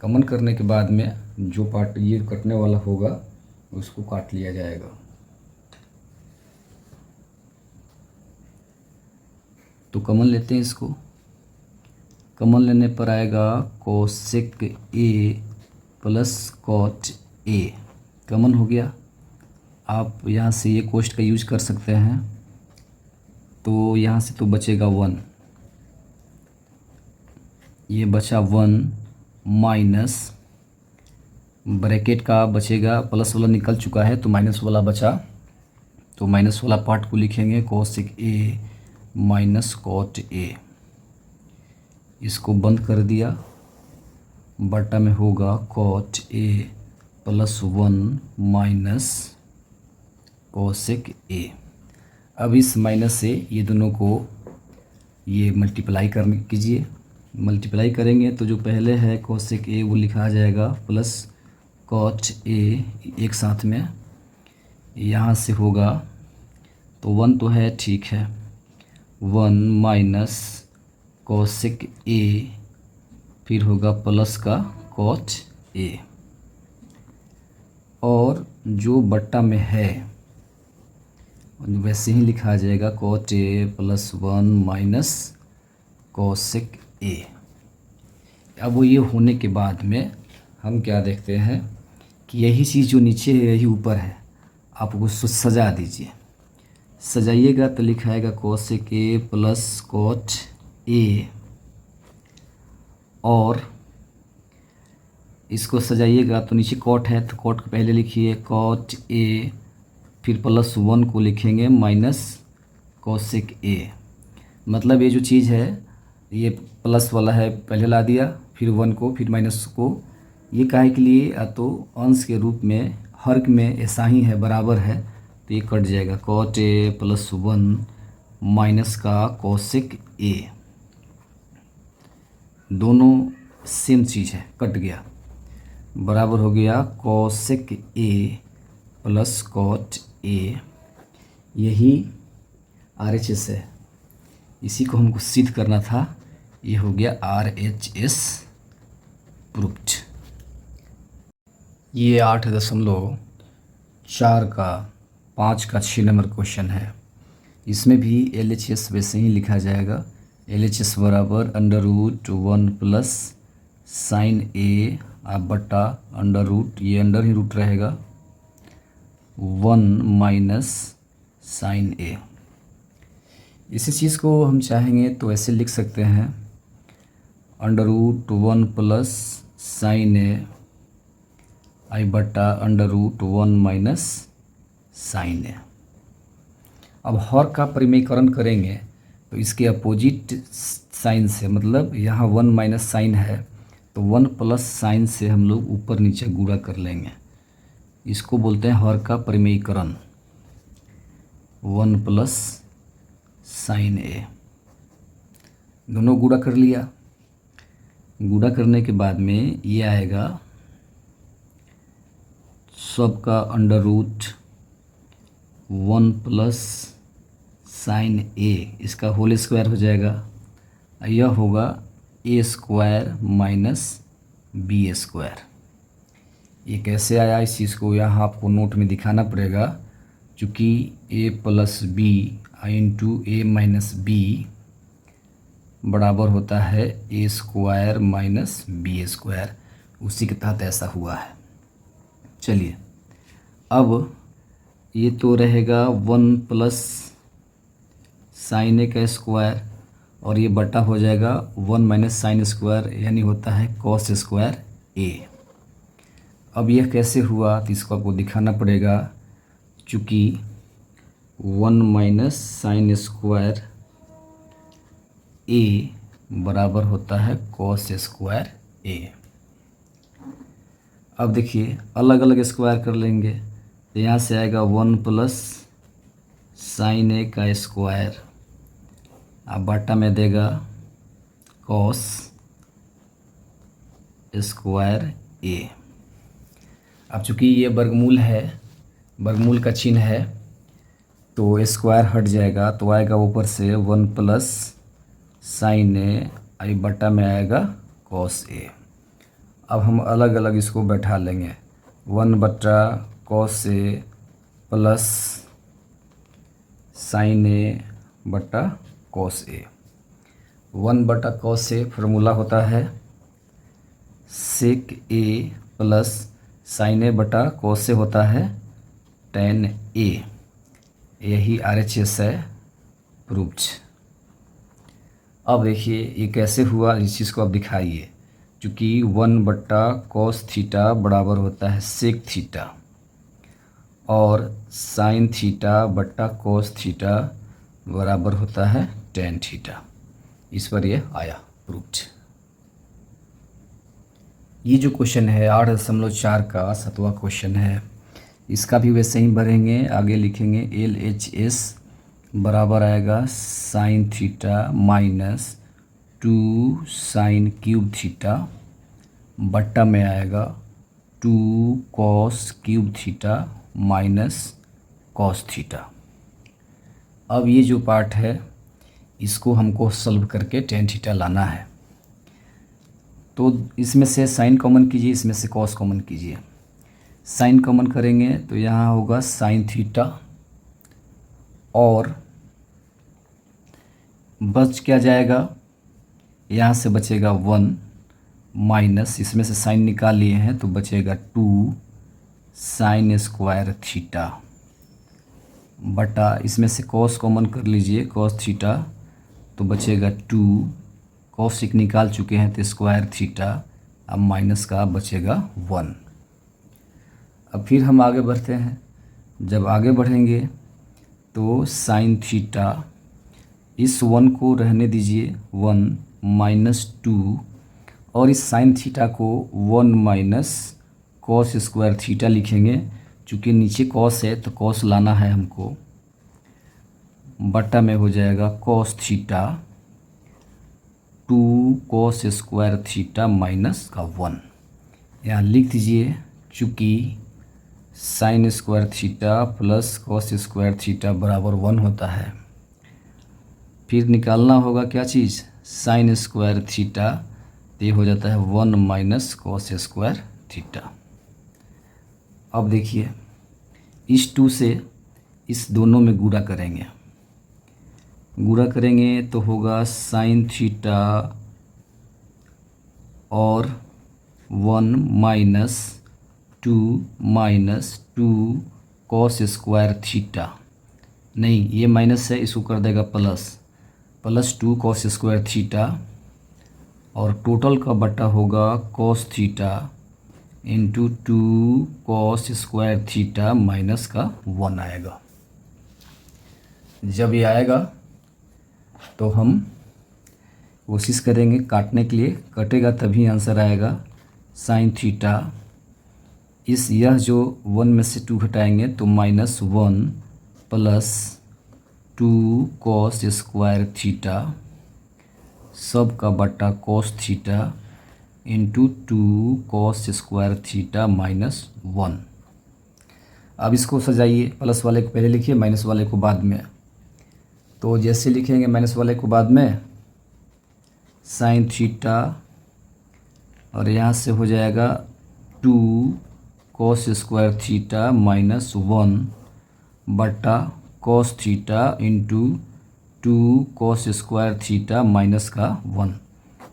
कॉमन करने के बाद में जो पार्ट ये कटने वाला होगा उसको काट लिया जाएगा। तो कॉमन लेते हैं इसको। कॉमन लेने पर आएगा cosec A plus cot A, common हो गया। आप यहाँ से ये कोष्ट का यूज कर सकते हैं। तो यहाँ से तो बचेगा 1, ये बचा 1 माइनस ब्रैकेट का बचेगा, प्लस वाला निकल चुका है तो माइनस वाला बचा, तो माइनस वाला पार्ट को लिखेंगे cosec A minus cot A. इसको बंद कर दिया, बटा में होगा cot A plus 1 minus cosec A. अब इस माइनस से ये दोनों को ये मल्टीप्लाई करने कीजिए। मल्टीप्लाई करेंगे तो जो पहले है कोसेक ए वो लिखा जाएगा प्लस कॉट ए एक साथ में, यहाँ से होगा तो 1 तो है, ठीक है, 1 माइनस कोसेक ए, फिर होगा प्लस का कॉट ए, और जो बट्टा में है वैसे ही लिखा जाएगा cot A plus 1 minus cosec A. अब वो ये होने के बाद में हम क्या देखते हैं कि यही चीज़ जो नीचे है यही ऊपर है, आप उसको सजा दीजिए। सजाइएगा तो लिखाएगा cosec A plus cot A, और इसको सजाइएगा तो नीचे कॉट है तो कॉट को पहले लिखिए कॉट ए, फिर प्लस 1 को लिखेंगे माइनस कोसेक ए। मतलब ये जो चीज़ है ये प्लस वाला है, पहले ला दिया, फिर 1 को, फिर माइनस को। ये काहे के लिए? या तो अंश के रूप में हर में ऐसा ही है, बराबर है, तो ये कट जाएगा कॉट ए प्लस 1 माइनस का कोसेक ए। दोनों सेम चीज़ है, कट गया, बराबर हो गया cosec A plus cot A. यही RHS है, इसी को हमको सिद्ध करना था। ये हो गया RHS प्रूफ्ड। ये 8.4 का 5 का 6 नंबर क्वेश्चन है। इसमें भी LHS वैसे ही लिखा जाएगा। LHS बराबर √1 प्लस साइन ए बटा अंडर रूट, ये अंडर ही रूट रहेगा, 1 माइनस साइन ए। इसी चीज़ को हम चाहेंगे तो ऐसे लिख सकते हैं √1 प्लस साइन ए आई बटा √1 माइनस साइन ए। अब हर का परिमेयकरण करेंगे तो इसके अपोजिट साइन से, मतलब यहाँ 1 माइनस साइन है तो 1 प्लस साइन से हम लोग ऊपर नीचे गुणा कर लेंगे। इसको बोलते हैं हर का परिमेयकरण, 1 प्लस साइन ए। दोनों गुणा कर लिया। गुणा करने के बाद में ये आएगा सब का अंडर रूट 1 प्लस साइन ए, इसका होल स्क्वायर हो जाएगा। यह होगा ए स्क्वायर माइनस बी स्क्वायर। ये कैसे आया, इस चीज़ को यहाँ आपको नोट में दिखाना पड़ेगा, चूँकि ए plus B into A minus B बराबर होता है A square minus B square, उसी के तहत ऐसा हुआ है। चलिए अब ये तो रहेगा 1 प्लस साइन ए का स्क्वायर और ये बटा हो जाएगा 1 माइनस साइन स्क्वायर, यानी होता है कॉस स्क्वायर ए। अब यह कैसे हुआ तो इसको आपको दिखाना पड़ेगा, चूँकि 1 माइनस साइन स्क्वायर ए बराबर होता है कॉस स्क्वायर ए। अब देखिए अलग अलग स्क्वायर कर लेंगे तो यहाँ से आएगा 1 प्लस साइन ए का स्क्वायर, अब बटा में देगा कॉस स्क्वायर ए। अब चूँकि ये वर्गमूल है, वर्गमूल का चिन्ह है, तो स्क्वायर हट जाएगा तो आएगा ऊपर से 1 प्लस साइन ए, आई बटा में आएगा कॉस ए। अब हम अलग अलग इसको बैठा लेंगे, 1 बटा कॉस ए प्लस साइन ए बटा कॉस ए। 1 बटा कॉस ए फार्मूला होता है सेक ए प्लस साइन ए बटा कॉस ए होता है टेन ए। यही RHS है, प्रूव्ड। अब देखिए ये कैसे हुआ, इस चीज़ को आप दिखाइए। चूँकि 1 बटा कॉस थीटा बराबर होता है सेक थीटा और साइन थीटा बटा कॉस थीटा बराबर होता है टेन थीटा। इस पर ये आया, प्रूव्ड। ये जो क्वेश्चन है 8.4 का 7वां क्वेश्चन है, इसका भी वैसे ही भरेंगे। आगे लिखेंगे LHS बराबर आएगा sine theta minus 2 sine cube theta बट्टा में आएगा 2 cos cube theta minus cos theta. अब ये जो पार्ट है इसको हमको सॉल्व करके टेन थीटा लाना है। तो इसमें से साइन कॉमन कीजिए, इसमें से कॉस कॉमन कीजिए। साइन कॉमन करेंगे तो यहाँ होगा साइन थीटा और बच क्या जाएगा, यहाँ से बचेगा 1 माइनस, इसमें से साइन निकाल लिए हैं तो बचेगा 2 साइन स्क्वायर थीटा बटा, इसमें से कॉस कॉमन कर लीजिए, कॉस थीटा तो बचेगा 2, कॉस एक निकाल चुके हैं तो स्क्वायर थीटा, अब माइनस का बचेगा 1। अब फिर हम आगे बढ़ते हैं। जब आगे बढ़ेंगे तो साइन थीटा, इस 1 को रहने दीजिए 1 माइनस 2 और इस साइन थीटा को 1 माइनस कॉस स्क्वायर थीटा लिखेंगे। चूँकि नीचे कॉस है तो कॉस लाना है हमको, बटा में हो जाएगा cos theta 2 cos square theta minus का 1। यहाँ लिख दीजिए, चूँकि sign square theta plus cos square theta बराबर 1 होता है। फिर निकालना होगा क्या चीज़, साइन स्क्वायर थीटा, तो ये हो जाता है 1 माइनस कॉस स्क्वायर थीटा। अब देखिए इस 2 से इस दोनों में गुणा करेंगे, गुणा करेंगे तो होगा साइन थीटा और 1 माइनस 2 कॉस स्क्वायर थीटा, नहीं ये माइनस है, इसको कर देगा प्लस 2 कॉस स्क्वायर थीटा और टोटल का बटा होगा cos theta into 2 cos square theta minus का 1 आएगा। जब ये आएगा तो हम कोशिश करेंगे काटने के लिए, कटेगा तभी आंसर आएगा। साइन थीटा, इस यह जो 1 में से 2 घटाएंगे तो -1 प्लस 2 कॉस स्क्वायर थीटा सब का बटा cos theta into 2 cos square theta -1। अब इसको सजाइए, प्लस वाले को पहले लिखिए, माइनस वाले को बाद में। तो जैसे लिखेंगे माइनस वाले को बाद में साइन थीटा, और यहाँ से हो जाएगा 2 cos स्क्वायर थीटा माइनस 1 बटा cos theta into 2 cos square theta minus का 1।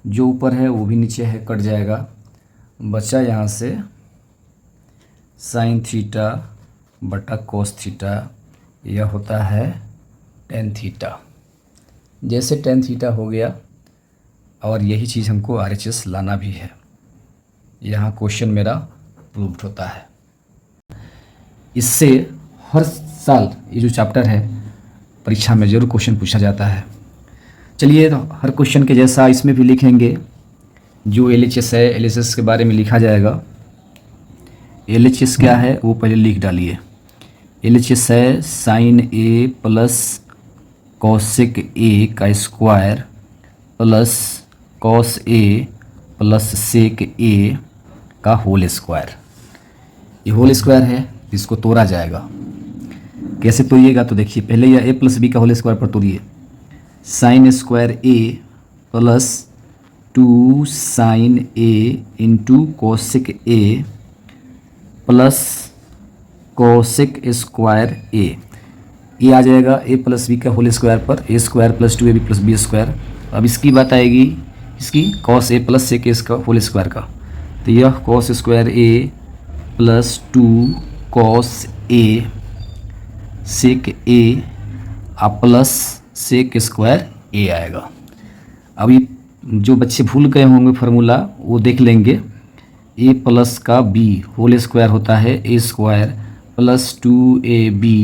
जो ऊपर है वो भी नीचे है, कट जाएगा। बचा यहाँ से साइन थीटा बटा cos थीटा, यह होता है tan थीटा। जैसे tan थीटा हो गया, और यही चीज़ हमको RHS लाना भी है। यहाँ क्वेश्चन मेरा प्रूव्ड होता है। इससे हर साल ये जो चैप्टर है परीक्षा में ज़रूर क्वेश्चन पूछा जाता है। चलिए, तो हर क्वेश्चन के जैसा इसमें भी लिखेंगे। जो LHS है, LHS के बारे में लिखा जाएगा। LHS क्या है वो पहले लिख डालिए। LHS है sine A plus cosec A का square plus cos A plus sec A का होल स्क्वायर। ये होल स्क्वायर है, इसको तोड़ा जाएगा। कैसे तोड़िएगा तो देखिए, पहले यह A प्लस B का होल स्क्वायर पर तोड़िए। Sine square A plus 2 sine A into cosec A plus cosec square A। ये आ जाएगा A प्लस B का होल स्क्वायर पर A square plus 2AB plus B square. अब इसकी बात आएगी इसकी cos A plus sec A का होल स्क्वायर का। तो यह cos square A plus 2 cos A sec A plus sec square A आएगा। अब ये जो बच्चे भूल गए होंगे फार्मूला वो देख लेंगे। A प्लस का B होल स्क्वायर होता है A square plus 2AB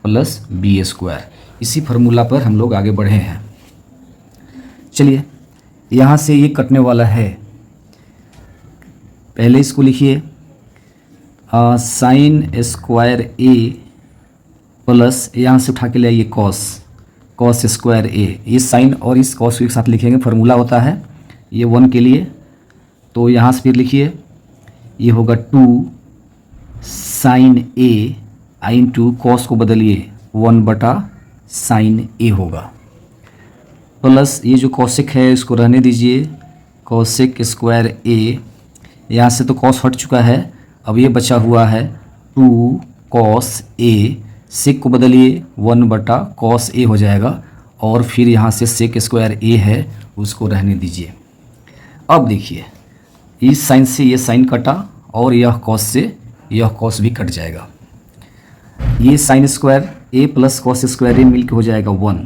plus B square. इसी फार्मूला पर हम लोग आगे बढ़े हैं। चलिए, यहाँ से ये कटने वाला है। पहले इसको लिखिए साइन स्क्वायर A प्लस, यहाँ से उठा के ले आइए कॉस स्क्वायर A। ये साइन और इस कॉस को एक साथ लिखेंगे, फार्मूला होता है ये 1 के लिए। तो यहाँ से फिर लिखिए, ये होगा 2 साइन A इंटू कॉस को बदलिए 1 बटा साइन A होगा, प्लस ये जो कॉसेक है इसको रहने दीजिए, कॉसेक स्क्वायर A। यहाँ से तो कॉस हट चुका है, अब ये बचा हुआ है 2 कॉस A। सेक को बदलिए 1 बटा कॉस A हो जाएगा, और फिर यहाँ से सेक स्क्वायर A है उसको रहने दीजिए। अब देखिए, इस साइन से ये साइन कटा और यह कॉस से यह कॉस भी कट जाएगा। ये sign square A plus cos square A मिल के हो जाएगा 1,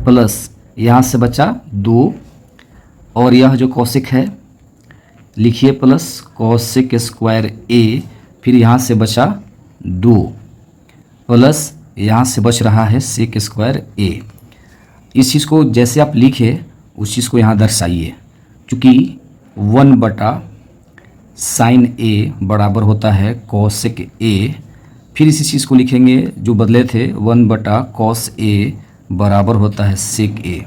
प्लस यहाँ से बचा 2, और यह जो कॉसेक है लिखिए प्लस कॉसेक स्क्वायर A, फिर यहाँ से बचा 2, प्लस यहाँ से बच रहा है सेक स्क्वायर A। इस चीज़ को जैसे आप लिखे उस चीज़ को यहाँ दर्शाइए, क्योंकि 1 बटा साइन A बराबर होता है कॉसेक A। फिर इसी चीज़ को लिखेंगे जो बदले थे, 1 बटा कॉस A बराबर होता है सेक A।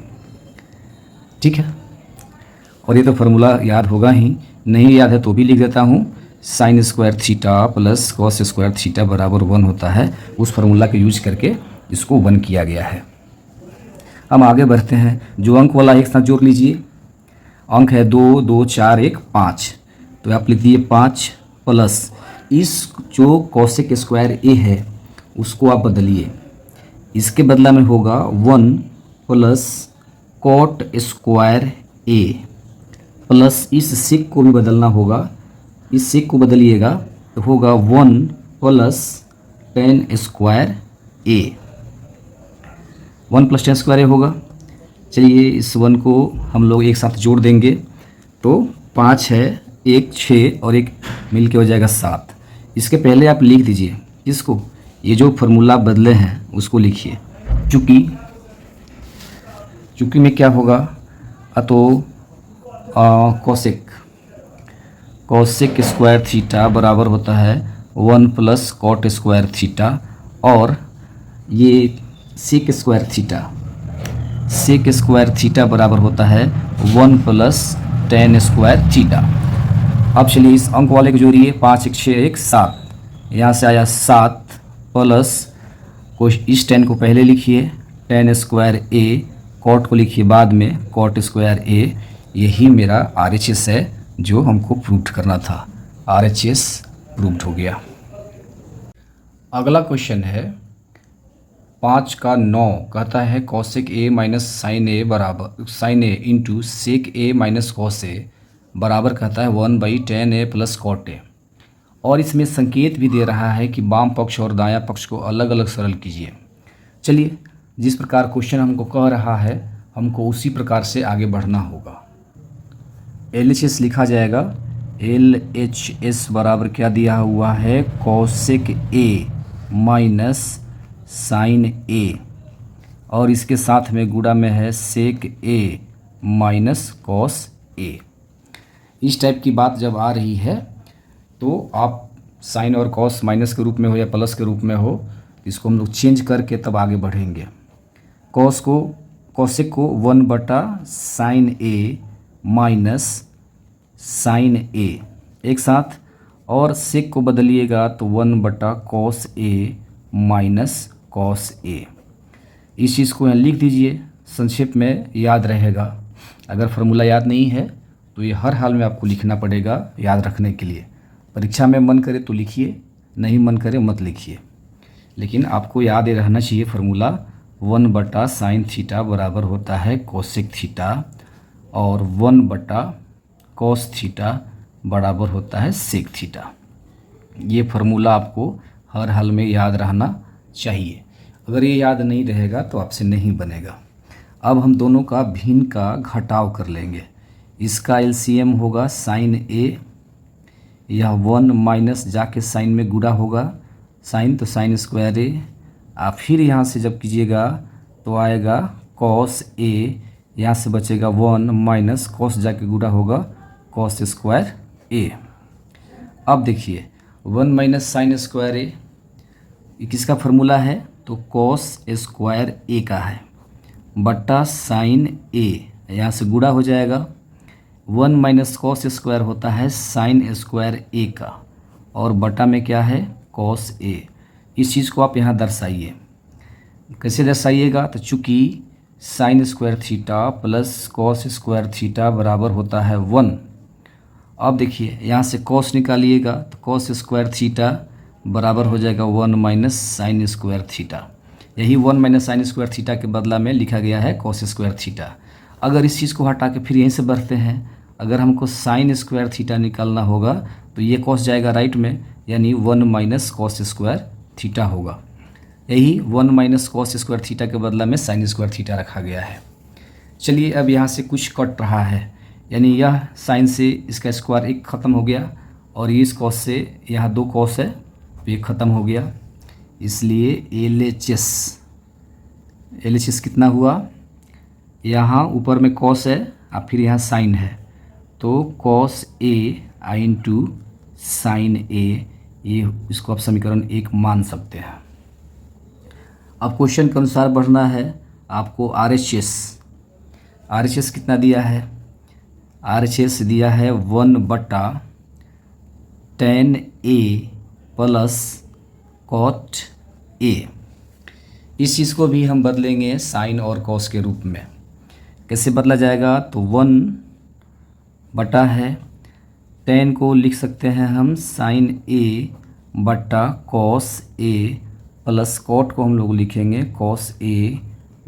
ठीक है, और ये तो फार्मूला याद होगा ही, नहीं याद है तो भी लिख देता हूँ। Sign square theta plus cos square theta बराबर 1 होता है। उस फार्मूला को यूज करके इसको 1 किया गया है। हम आगे बढ़ते हैं। जो अंक वाला एक साथ जोड़ लीजिए। अंक है 2 2 4 1 5, तो आप लिख दिए 5 प्लस इस जो कॉसेक स्क्वायर A है उसको आप बदलिए। इसके बदला में होगा 1 plus cot square A, plus इस सेक को भी बदलना होगा। इस सेक को बदलिएगा तो होगा 1 plus ten square A। 1 plus ten square A होगा। चलिए, इस 1 को हम लोग एक साथ जोड़ देंगे तो 5 है, 1 6 और 1 मिल के हो जाएगा 7। इसके पहले आप लिख दीजिए इसको, ये जो फार्मूला बदले हैं उसको लिखिए। चूँकि में क्या होगा तो कॉसेक स्क्वायर थीटा बराबर होता है 1 प्लस कॉट स्क्वायर थीटा, और ये सेक स्क्वायर थीटा बराबर होता है 1 प्लस टेन स्क्वायर थीटा। अब चलिए इस अंक वाले को जोड़िए, 5 1 6 1 7, यहाँ से आया 7 प्लस को इस 10 को पहले लिखिए, टेन स्क्वायर ए, कॉट को लिखिए बाद में, कॉट स्क्वायर ए। यही मेरा RHS है जो हमको प्रूव करना था। RHS प्रूव्ड हो गया। अगला क्वेश्चन है 5 का 9 कहता है कॉसेक ए माइनस साइन ए बराबर sign A into sec A minus cos A बराबर कहता है 1/10 a प्लस कॉट ए। और इसमें संकेत भी दे रहा है कि वाम पक्ष और दायां पक्ष को अलग अलग सरल कीजिए। चलिए, जिस प्रकार क्वेश्चन हमको कह रहा है हमको उसी प्रकार से आगे बढ़ना होगा। LHS लिखा जाएगा, LHS बराबर क्या दिया हुआ है, कॉसेक ए माइनस साइन ए, और इसके साथ में गुणा में है सेक ए माइनस कॉस ए। इस टाइप की बात जब आ रही है तो आप साइन और कॉस माइनस के रूप में हो या प्लस के रूप में हो, इसको हम लोग चेंज करके तब आगे बढ़ेंगे। कॉसेक को 1/साइन ए माइनस साइन ए एक साथ, और सेक को बदलिएगा तो 1/कॉस ए माइनस कॉस ए। इस चीज़ को यहाँ लिख दीजिए, संक्षेप में याद रहेगा। अगर फार्मूला याद नहीं है तो ये हर हाल में आपको लिखना पड़ेगा याद रखने के लिए। परीक्षा में मन करे तो लिखिए, नहीं मन करे मत लिखिए, लेकिन आपको याद रहना चाहिए फार्मूला। 1/साइन थीटा बराबर होता है कोसेक थीटा, और 1/कॉस थीटा बराबर होता है सेक थीटा। ये फार्मूला आपको हर हाल में याद रहना चाहिए। अगर ये याद नहीं रहेगा तो आपसे नहीं बनेगा। अब हम दोनों का भिन्न का घटाव कर लेंगे। इसका LCM होगा साइन ए, यह 1 माइनस जाके साइन में गुणा होगा, साइन तो साइन स्क्वायर ए, आप फिर यहाँ से जब कीजिएगा तो आएगा कॉस ए, यहाँ से बचेगा 1 माइनस कॉस जाके गुणा होगा कॉस स्क्वायर ए। अब देखिए 1 माइनस साइन स्क्वायर ए किसका फार्मूला है, तो कॉस स्क्वायर ए का है, बट्टा साइन ए, यहाँ से गुणा हो जाएगा। 1 माइनस कॉस स्क्वायर होता है साइन स्क्वायर ए का, और बटा में क्या है, कॉस ए। इस चीज़ को आप यहाँ दर्शाइए। कैसे दर्शाइएगा, तो चूँकि sign square theta plus cos square theta बराबर होता है 1। अब देखिए यहाँ से कॉस निकालिएगा तो कॉस स्क्वायर थीटा बराबर हो जाएगा 1 माइनस साइन स्क्वायर थीटा। यही 1 माइनस साइन स्क्वायर थीटा के बदला में लिखा गया है कॉस स्क्वायर थीटा। अगर इस चीज़ को हटा के फिर यहीं से बढ़ते हैं, अगर हमको साइन स्क्वायर थीटा निकालना होगा तो ये कॉस जाएगा राइट में, यानी 1 माइनस कॉस स्क्वायर थीटा होगा। यही 1 माइनस कॉस स्क्वायर थीटा के बदला में साइन स्क्वायर थीटा रखा गया है। चलिए, अब यहाँ से कुछ कट रहा है, यानी यह साइन से इसका स्क्वायर एक ख़त्म हो गया, और ये इस कॉस से यहाँ 2 कॉस है तो ये ख़त्म हो गया। इसलिए LHS कितना हुआ, यहाँ ऊपर में कॉस है और फिर यहाँ साइन है, तो कॉस ए इंटू साइन ए, ये इसको आप समीकरण 1 मान सकते हैं। अब क्वेश्चन के अनुसार बढ़ना है आपको। RHS कितना दिया है, RHS दिया है 1/10 a प्लस कॉट ए। इस चीज़ को भी हम बदलेंगे साइन और कॉस के रूप में। कैसे बदला जाएगा, तो 1/10 को लिख सकते हैं हम साइन ए बट्टा कॉस ए, प्लस कॉट को हम लोग लिखेंगे कॉस ए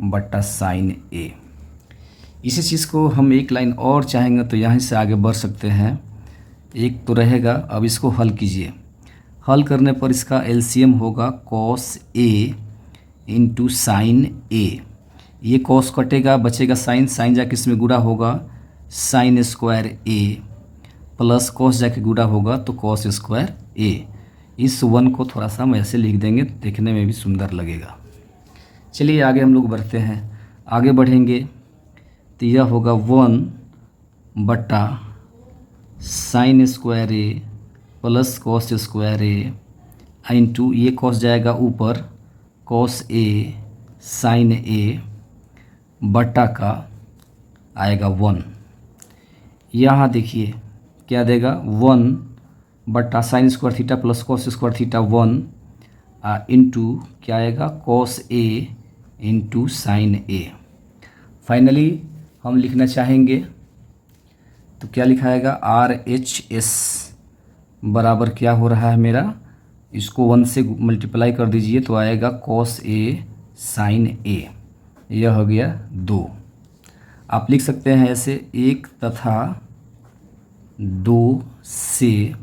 बट्टा साइन ए। इसी चीज़ को हम एक लाइन और चाहेंगे तो यहाँ से आगे बढ़ सकते हैं। एक तो रहेगा, अब इसको हल कीजिए। हल करने पर इसका LCM होगा कॉस ए इंटू साइन ए। ये कॉस कटेगा, बचेगा साइन, साइन जाके इसमें गुणा होगा साइन स्क्वायर ए, प्लस कॉस जाके गुणा होगा तो कॉस स्क्वायर ए। इस 1 को थोड़ा सा हम ऐसे लिख देंगे, देखने में भी सुंदर लगेगा। चलिए आगे हम लोग बढ़ते हैं। आगे बढ़ेंगे तो यह होगा 1/साइन स्क्वायर ए प्लस कॉस स्क्वायर ए इंटू ये कॉस जाएगा ऊपर, कॉस ए साइन ए बटा का आएगा 1। यहाँ देखिए क्या देगा, 1 बटा sign square theta plus cos square theta 1 into क्या आएगा cos A into sine A. Finally हम लिखना चाहेंगे तो क्या लिखाएगा RHS बराबर क्या हो रहा है मेरा, इसको 1 से मल्टीप्लाई कर दीजिए तो आएगा कॉस ए साइन ए, यह हो गया 2। आप लिख सकते हैं ऐसे 1 तथा 2 से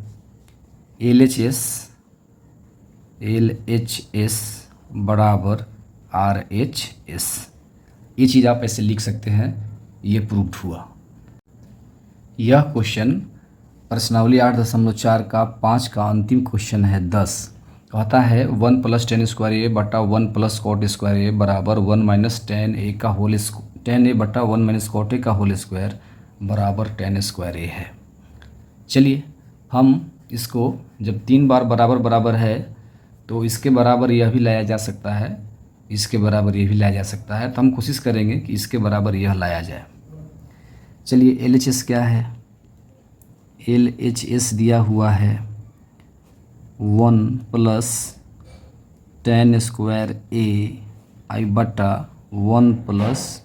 LHS बराबर RHS, ये चीज़ आप ऐसे लिख सकते हैं, ये प्रूव्ड हुआ। यह क्वेश्चन प्रश्नावली 8.4 का 5 का अंतिम क्वेश्चन है 10। कहता है 1 + tan स्क्वायर ए बटा 1 + cot स्क्वायर ए बराबर 1 - tan ए का होल tan ए बटा 1 - cot ए का होल स्क्वायर बराबर tan स्क्वायर ए है। चलिए हम इसको जब 3 बार बराबर बराबर है तो इसके बराबर यह भी लाया जा सकता है, इसके बराबर यह भी लाया जा सकता है, तो हम कोशिश करेंगे कि इसके बराबर यह लाया जाए। चलिए LHS क्या है, LHS दिया हुआ है 1 + tan स्क्वायर ए आई बटा 1 +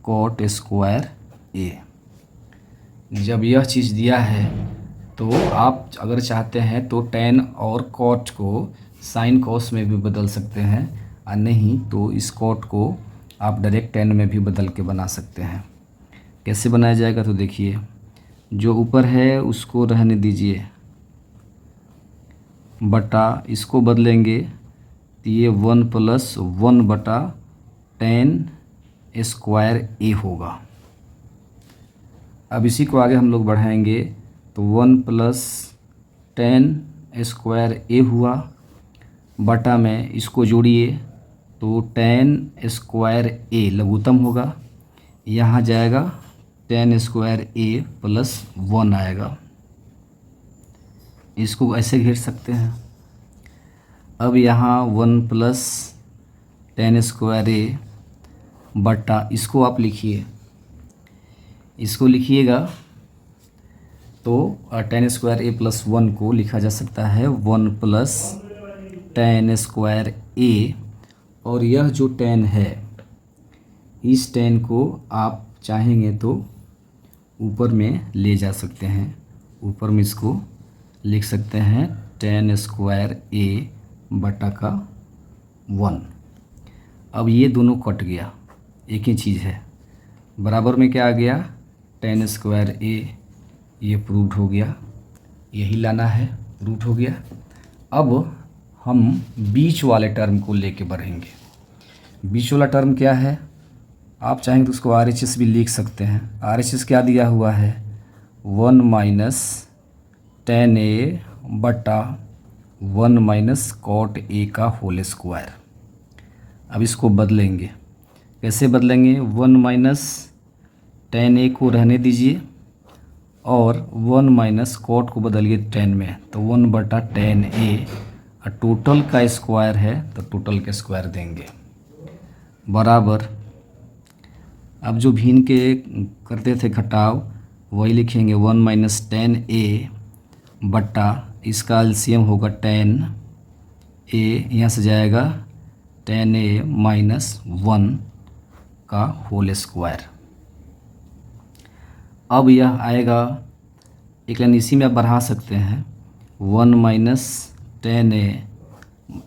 cot स्क्वायर ए। जब यह चीज़ दिया है तो आप अगर चाहते हैं तो tan और cot को साइन cos में भी बदल सकते हैं, और नहीं तो इस cot को आप डायरेक्ट tan में भी बदल के बना सकते हैं। कैसे बनाया जाएगा तो देखिए, जो ऊपर है उसको रहने दीजिए, बटा इसको बदलेंगे तो ये 1 + 1 बटा tan स्क्वायर ए होगा। अब इसी को आगे हम लोग बढ़ाएंगे तो 1 + tan स्क्वायर ए हुआ, बटा में इसको जोड़िए तो tan स्क्वायर ए लघुत्तम होगा, यहाँ जाएगा tan स्क्वायर ए + 1 आएगा, इसको ऐसे घेर सकते हैं। अब यहाँ 1 + tan स्क्वायर ए बटा इसको आप लिखिए, इसको लिखिएगा तो tan स्क्वायर ए + 1 को लिखा जा सकता है 1 + tan स्क्वायर ए, और यह जो tan है इस tan को आप चाहेंगे तो ऊपर में ले जा सकते हैं, ऊपर में इसको लिख सकते हैं tan स्क्वायर ए बटा का 1। अब ये दोनों कट गया, एक ही चीज़ है, बराबर में क्या आ गया tan स्क्वायर ए, ये प्रूव्ड हो गया, यही लाना है, प्रूव्ड हो गया। अब हम बीच वाले टर्म को लेके बढ़ेंगे। बीच वाला टर्म क्या है, आप चाहेंगे तो उसको RHS भी लिख सकते हैं। RHS क्या दिया हुआ है 1 - tan ए बटा 1 - cot ए का होल स्क्वायर। अब इसको बदलेंगे, कैसे बदलेंगे, 1 - tan ए को रहने दीजिए और 1 - cot को बदलिए tan में, तो 1 बटा tan ए, और टोटल का स्क्वायर है तो टोटल का स्क्वायर देंगे, बराबर। अब जो भिन्न के करते थे घटाव वही लिखेंगे 1 - tan ए बटा इसका एलसीएम होगा tan ए, यहाँ से जाएगा tan ए - 1 का होल स्क्वायर। अब यह आएगा, एक लाइन इसी में आप बढ़ा सकते हैं 1 - tan ए,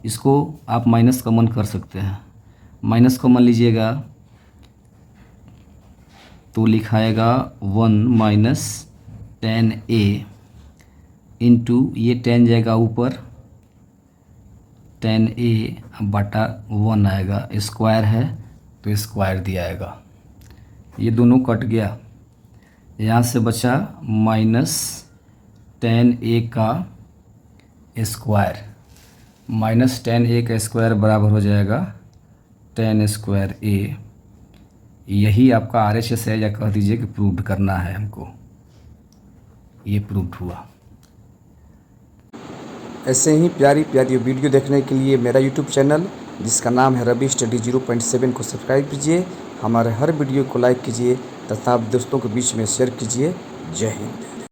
इसको आप माइनस कॉमन कर सकते हैं, माइनस कॉमन लीजिएगा तो लिखाएगा 1 - tan ए इंटू ये tan जाएगा ऊपर, tan ए बटा 1 आएगा, स्क्वायर है तो स्क्वायर दिया आएगा, ये दोनों कट गया, यहाँ से बचा -tan ए का स्क्वायर, -tan ए का स्क्वायर बराबर हो जाएगा tan स्क्वायर ए। यही आपका RHS है, या कह दीजिए कि प्रूव्ड करना है हमको, ये प्रूव्ड हुआ। ऐसे ही प्यारी प्यारी वीडियो देखने के लिए मेरा यूट्यूब चैनल जिसका नाम है रवि स्टडी 0.7 को सब्सक्राइब कीजिए, हमारे हर वीडियो को लाइक कीजिए तथा दोस्तों के बीच में शेयर कीजिए। जय हिंद।